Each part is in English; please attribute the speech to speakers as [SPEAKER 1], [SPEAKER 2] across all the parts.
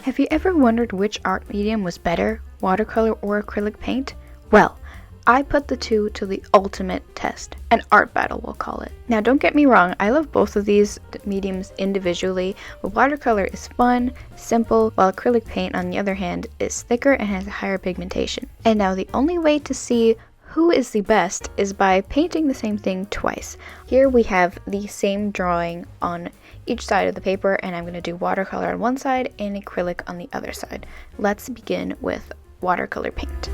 [SPEAKER 1] Have you ever wondered which art medium was better, watercolor or acrylic paint? Well, I put the two to the ultimate test, an art battle we'll call it. Now don't get me wrong, I love both of these mediums individually, but watercolor is fun, simple, while acrylic paint on the other hand is thicker and has a higher pigmentation. And now the only way to see who is the best is by painting the same thing twice. Here we have the same drawing on each side of the paper, and I'm going to do watercolor on one side and acrylic on the other side. Let's begin with watercolor paint.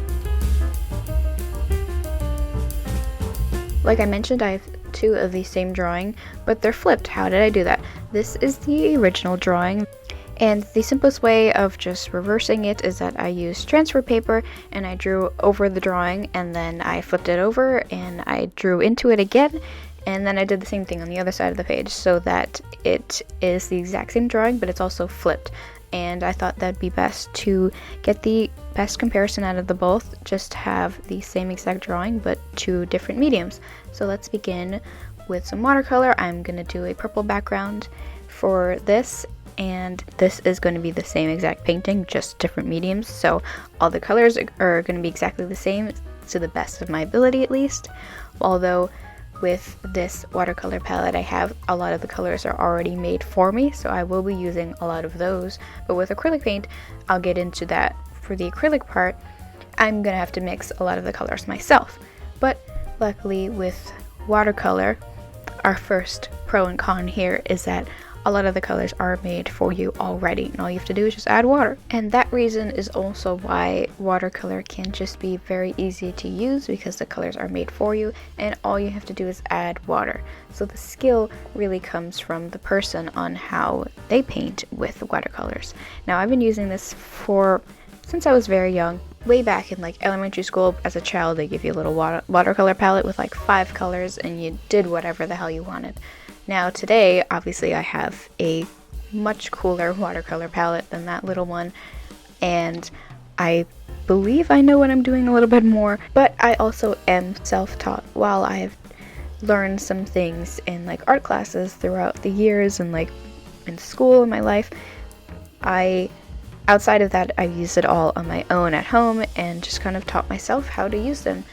[SPEAKER 1] Like I mentioned, I have two of the same drawing, but they're flipped. How did I do that? This is the original drawing, and the simplest way of just reversing it is that I used transfer paper and I drew over the drawing, and then I flipped it over and I drew into it again, and then I did the same thing on the other side of the page so that it is the exact same drawing, but it's also flipped. And I thought that'd be best to get the best comparison out of the both, just have the same exact drawing but two different mediums. So let's begin with some watercolor. I'm going to do a purple background for this, and this is going to be the same exact painting, just different mediums, so all the colors are going to be exactly the same to the best of my ability at least. Although with this watercolor palette I have a lot of the colors are already made for me, so I will be using a lot of those. But with acrylic paint, I'll get into that. For the acrylic part, I'm gonna have to mix a lot of the colors myself. But luckily with watercolor, our first pro and con here is that a lot of the colors are made for you already, and all you have to do is just add water. And that reason is also why watercolor can just be very easy to use, because the colors are made for you and all you have to do is add water. So the skill really comes from the person on how they paint with watercolors. Now I've been using this since I was very young. Way back in like elementary school, as a child, they give you a little watercolor palette with like 5 colors and you did whatever the hell you wanted. Now today, obviously I have a much cooler watercolor palette than that little one, and I believe I know what I'm doing a little bit more, but I also am self-taught. While I have learned some things in like art classes throughout the years and like in school in my life, outside of that, I've used it all on my own at home and just kind of taught myself how to use them.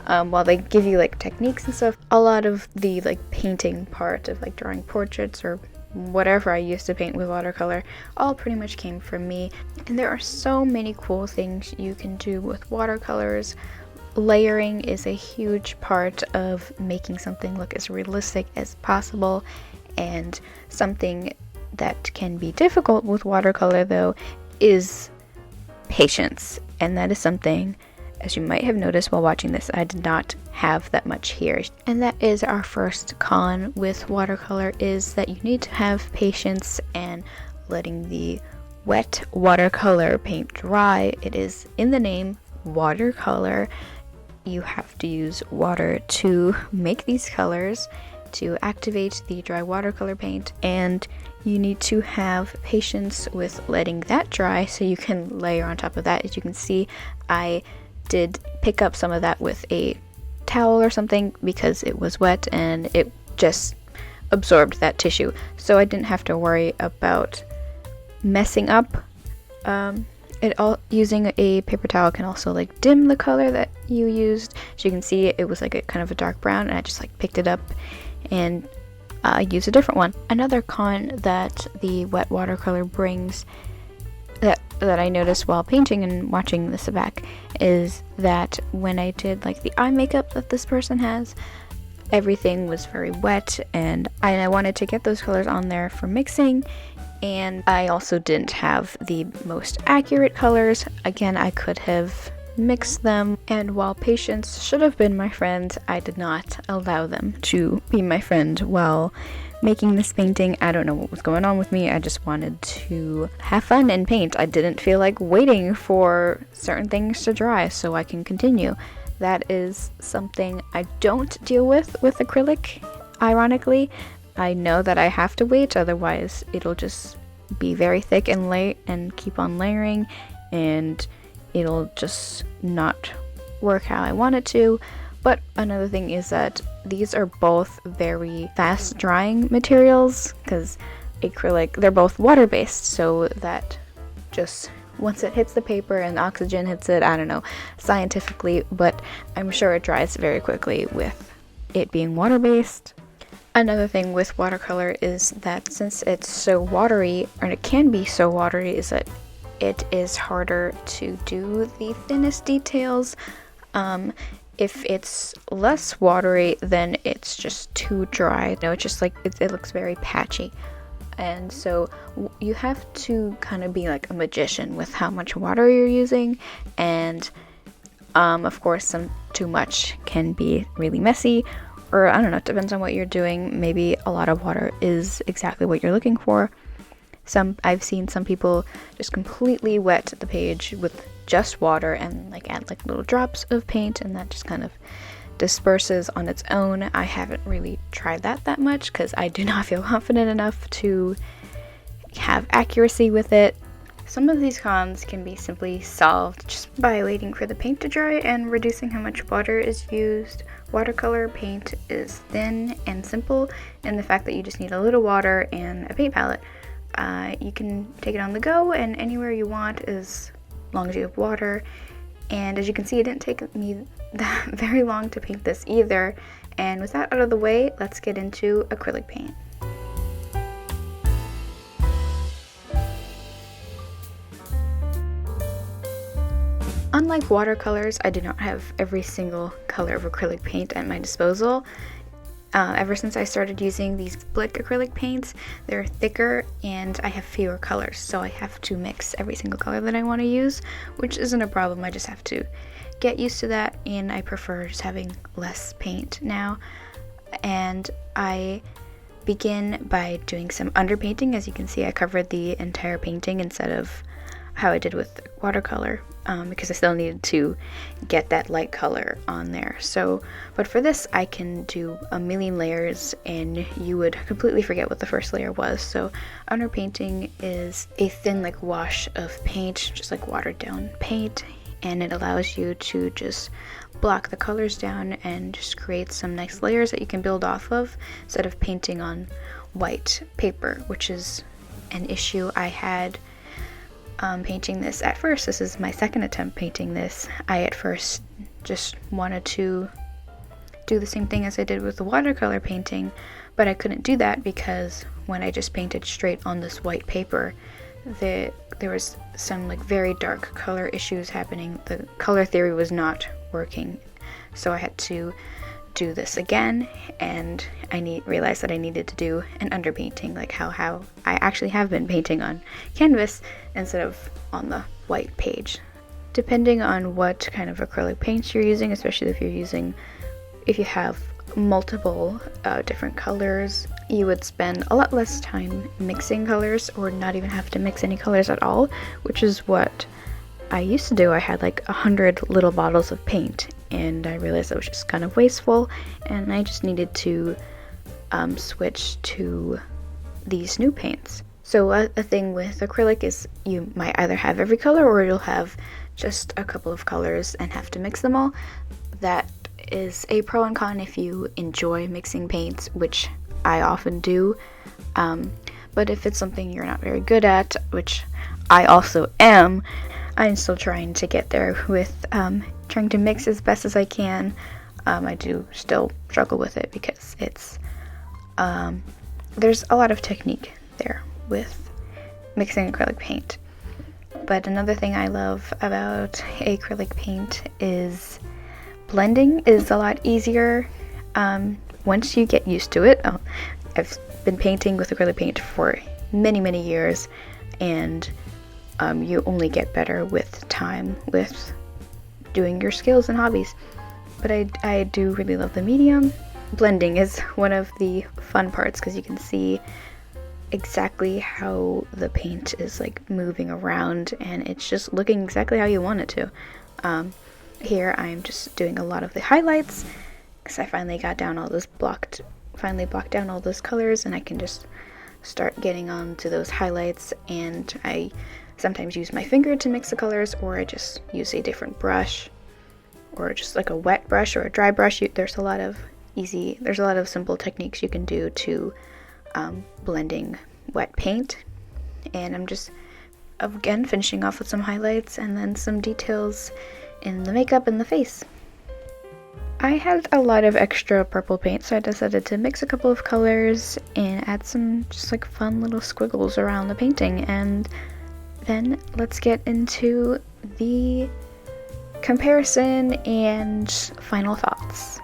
[SPEAKER 1] While they give you like techniques and stuff, a lot of the like painting part of like drawing portraits or whatever I used to paint with watercolor all pretty much came from me. And there are so many cool things you can do with watercolors. Layering is a huge part of making something look as realistic as possible, and something that can be difficult with watercolor though is patience, and that is something, as you might have noticed while watching this, I did not have that much here. And that is our first con with watercolor, is that you need to have patience and letting the wet watercolor paint dry. It is in the name, watercolor. You have to use water to make these colors, to activate the dry watercolor paint, and you need to have patience with letting that dry so you can layer on top of that. As you can see, I did pick up some of that with a towel or something because it was wet and it just absorbed that tissue, so I didn't have to worry about messing up. Using a paper towel can also like dim the color that you used. As you can see, it was like a kind of a dark brown, and I just like picked it up and used a different one. Another con that the wet watercolor brings that I noticed while painting and watching this back is that when I did like the eye makeup that this person has, everything was very wet, and I wanted to get those colors on there for mixing, and I also didn't have the most accurate colors. Again, I could have mixed them, and while patience should have been my friend, I did not allow them to be my friend while making this painting. I don't know what was going on with me. I just wanted to have fun and paint. I didn't feel like waiting for certain things to dry so I can continue. That is something I don't deal with acrylic, ironically. I know that I have to wait, otherwise it'll just be very thick and late and keep on layering, and it'll just not work how I want it to. But another thing is that these are both very fast drying materials, because acrylic, they're both water-based, so that just once it hits the paper and oxygen hits it, I don't know scientifically, but I'm sure it dries very quickly with it being water-based. Another thing with watercolor is that since it's so watery, or it can be so watery, is that it is harder to do the thinnest details. If it's less watery, then it's just too dry. You know, it's just like, it looks very patchy. And so you have to kind of be like a magician with how much water you're using, and of course too much can be really messy, or I don't know, it depends on what you're doing. Maybe a lot of water is exactly what you're looking for. I've seen some people just completely wet the page with just water and like add like little drops of paint, and that just kind of disperses on its own. I haven't really tried that much because I do not feel confident enough to have accuracy with it. Some of these cons can be simply solved just by waiting for the paint to dry and reducing how much water is used. Watercolor paint is thin and simple, and the fact that you just need a little water and a paint palette. You can take it on the go and anywhere you want as long as you have water. And as you can see, it didn't take me that very long to paint this either. And with that out of the way, let's get into acrylic paint. Unlike watercolors, I do not have every single color of acrylic paint at my disposal. Ever since I started using these Blick acrylic paints, they're thicker and I have fewer colors, so I have to mix every single color that I want to use, which isn't a problem. I just have to get used to that, and I prefer just having less paint now. And I begin by doing some underpainting. As you can see, I covered the entire painting instead of how I did with watercolor, because I still needed to get that light color on there. But for this, I can do a million layers and you would completely forget what the first layer was. So underpainting is a thin like wash of paint, just like watered down paint, and it allows you to just block the colors down and just create some nice layers that you can build off of instead of painting on white paper, which is an issue I had painting this at first. This is my second attempt painting this. I at first just wanted to do the same thing as I did with the watercolor painting, but I couldn't do that because when I just painted straight on this white paper, there was some like very dark color issues happening. The color theory was not working, so I had to do this again, and I realized that I needed to do an underpainting, like how I actually have been painting on canvas instead of on the white page. Depending on what kind of acrylic paints you're using, especially if you have multiple different colors, you would spend a lot less time mixing colors, or not even have to mix any colors at all, which is what I used to do. I had like 100 little bottles of paint, and I realized that was just kind of wasteful, and I just needed to switch to these new paints. So a thing with acrylic is you might either have every color, or you'll have just a couple of colors and have to mix them all. That is a pro and con if you enjoy mixing paints, which I often do. But if it's something you're not very good at, which I also am, I'm still trying to get there with trying to mix as best as I can. I do still struggle with it because it's there's a lot of technique there with mixing acrylic paint. But another thing I love about acrylic paint is blending is a lot easier once you get used to it. I've been painting with acrylic paint for many years, and you only get better with time with doing your skills and hobbies. But I do really love the medium. Blending is one of the fun parts because you can see exactly how the paint is like moving around, and it's just looking exactly how you want it to. Here I'm just doing a lot of the highlights because I finally blocked down all those colors, and I can just start getting on to those highlights. And I sometimes use my finger to mix the colors, or I just use a different brush, or just like a wet brush or a dry brush. There's a lot of simple techniques you can do to blending wet paint. And I'm just again finishing off with some highlights and then some details in the makeup and the face. I had a lot of extra purple paint, so I decided to mix a couple of colors and add some just like fun little squiggles around the painting. And then let's get into the comparison and final thoughts.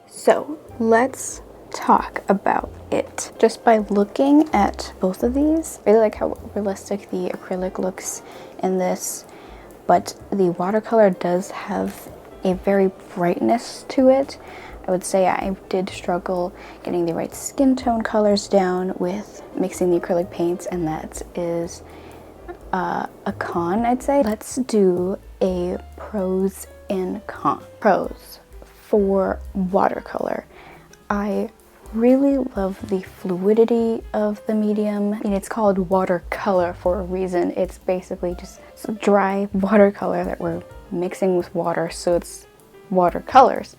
[SPEAKER 1] So let's talk about it. Just by looking at both of these, I really like how realistic the acrylic looks in this, but the watercolor does have a very brightness to it. I would say I did struggle getting the right skin tone colors down with mixing the acrylic paints, and that is a con, I'd say. Let's do a pros and cons. Pros for watercolor. I really love the fluidity of the medium. I mean, it's called watercolor for a reason. It's basically just dry watercolor that we're mixing with water, so it's watercolors.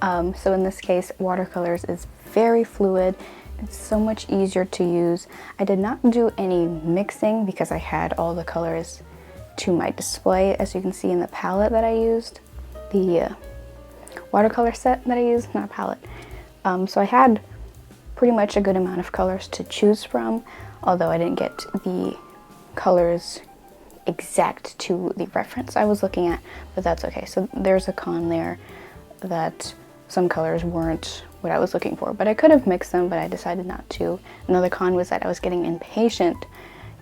[SPEAKER 1] So in this case, watercolors is very fluid. It's so much easier to use. I did not do any mixing because I had all the colors to my display, as you can see in the palette that I used, the watercolor set that I used, not palette. So I had pretty much a good amount of colors to choose from, although I didn't get the colors exact to the reference I was looking at, but that's okay. So there's a con there that some colors weren't what I was looking for, but I could have mixed them, but I decided not to. Another con was that I was getting impatient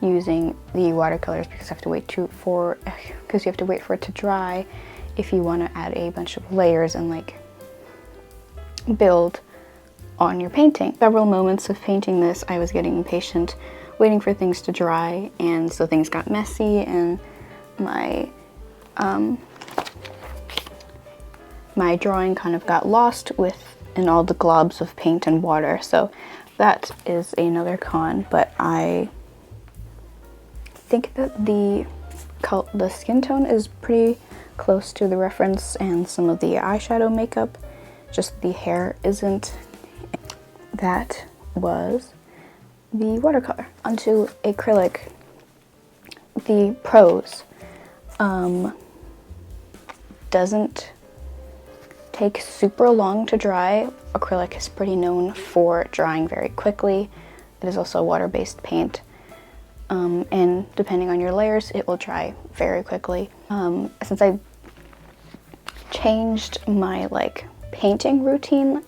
[SPEAKER 1] using the watercolors because you have to wait for it to dry if you want to add a bunch of layers and like build on your painting. Several moments of painting this, I was getting impatient, waiting for things to dry, and so things got messy, and my my drawing kind of got lost in all the globs of paint and water. So that is another con, but I think that the skin tone is pretty close to the reference, and some of the eyeshadow makeup, just the hair isn't. That was the watercolor. Onto acrylic. The pros. Doesn't take super long to dry. Acrylic is pretty known for drying very quickly. It is also a water-based paint. And depending on your layers, it will dry very quickly. Since I changed my painting routine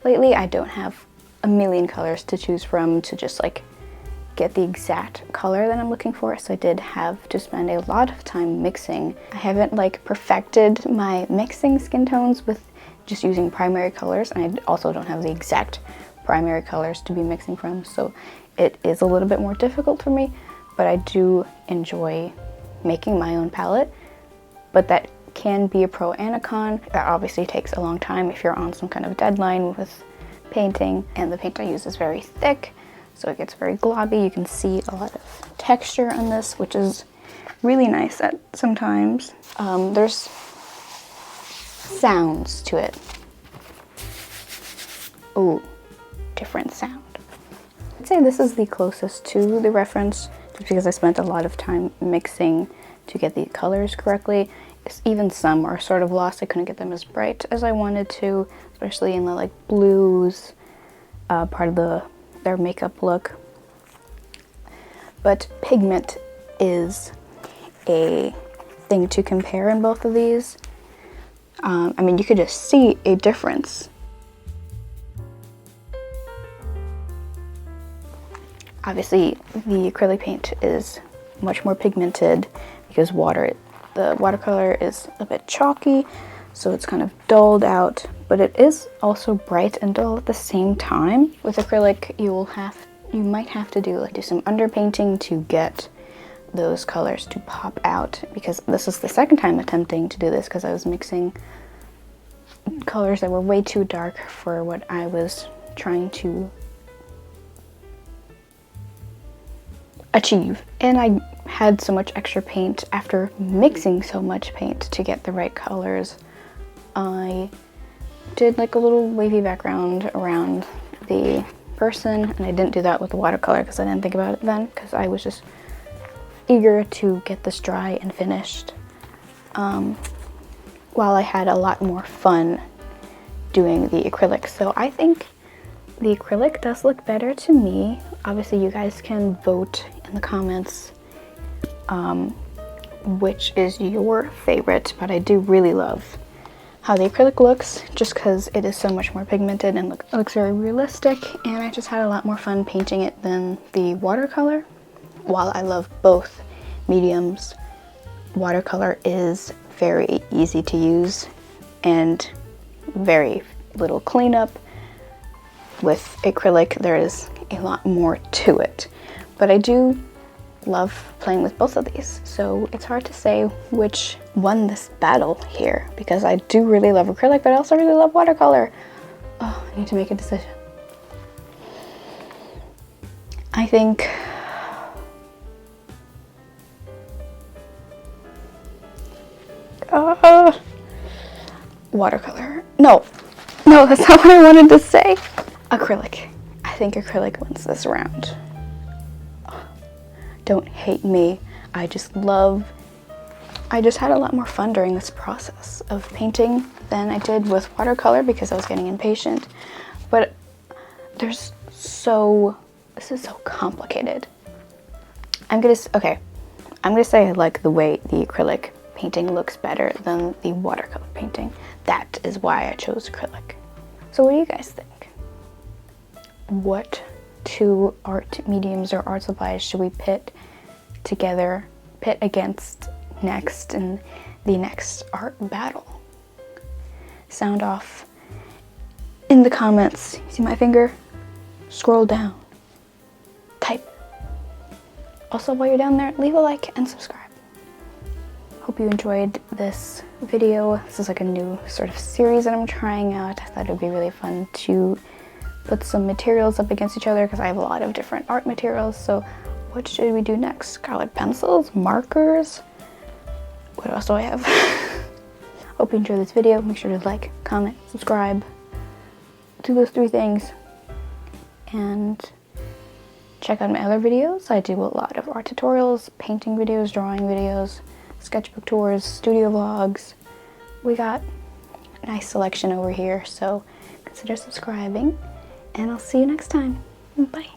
[SPEAKER 1] lately, I don't have a million colors to choose from to just get the exact color that I'm looking for, so I did have to spend a lot of time mixing. I haven't perfected my mixing skin tones with just using primary colors, and I also don't have the exact primary colors to be mixing from, so it is a little bit more difficult for me, but I do enjoy making my own palette. But that can be a pro and a con. That obviously takes a long time if you're on some kind of deadline with painting, and the paint I use is very thick, so it gets very globby. You can see a lot of texture on this, which is really nice at sometimes. There's sounds to it. Ooh, different sound. I'd say this is the closest to the reference, just because I spent a lot of time mixing to get the colors correctly. Even some are sort of lost. I couldn't get them as bright as I wanted to, especially in the blues part of their makeup look. But pigment is a thing to compare in both of these. I mean, you could just see a difference. Obviously, the acrylic paint is much more pigmented because the watercolor is a bit chalky, so it's kind of dulled out, but it is also bright and dull at the same time. With acrylic, you might have to do some underpainting to get those colors to pop out, because this is the second time attempting to do this because I was mixing colors that were way too dark for what I was trying to achieve. And I had so much extra paint after mixing so much paint to get the right colors. I did a little wavy background around the person, and I didn't do that with the watercolor because I didn't think about it then, because I was just eager to get this dry and finished, while I had a lot more fun doing the acrylic. So I think the acrylic does look better to me. Obviously you guys can vote in the comments which is your favorite, but I do really love how the acrylic looks, just because it is so much more pigmented and looks very realistic, and I just had a lot more fun painting it than the watercolor. While I love both mediums, watercolor is very easy to use and very little cleanup. With acrylic, there is a lot more to it, but I do love playing with both of these, so it's hard to say which won this battle here, because I do really love acrylic, but I also really love watercolor. Oh, I need to make a decision. I think watercolor. No, that's not what I wanted to say. Acrylic. I think acrylic wins this round. Don't hate me. I just had a lot more fun during this process of painting than I did with watercolor, because I was getting impatient. But this is so complicated. I'm gonna say I like the way the acrylic painting looks better than the watercolor painting. That is why I chose acrylic. So what do you guys think? What two art mediums or art supplies should we pit against next in the next art battle? Sound off in the comments. See my finger? Scroll down. Type. Also, while you're down there, leave a like and subscribe. Hope you enjoyed this video. This is like a new sort of series that I'm trying out. I thought it would be really fun to put some materials up against each other, because I have a lot of different art materials. So what should we do next? Colored pencils? Markers? What else do I have? Hope you enjoyed this video. Make sure to like, comment, subscribe. Do those 3 things. And check out my other videos. I do a lot of art tutorials, painting videos, drawing videos, sketchbook tours, studio vlogs. We got a nice selection over here, so consider subscribing. And I'll see you next time. Bye.